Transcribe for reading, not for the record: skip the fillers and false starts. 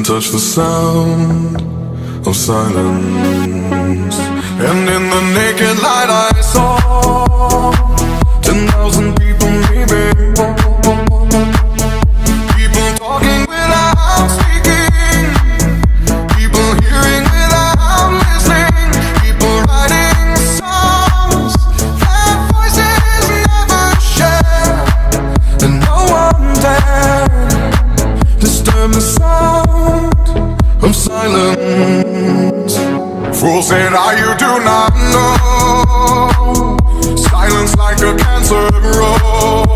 couldn't touch the sound of silence. And in the naked light I saw 10,000 people maybe, people talking without speaking, people hearing without listening, people writing songs that voices never share, and no one dared disturb the sound of silence. Fool said, you do not know. Silence like a cancer grows.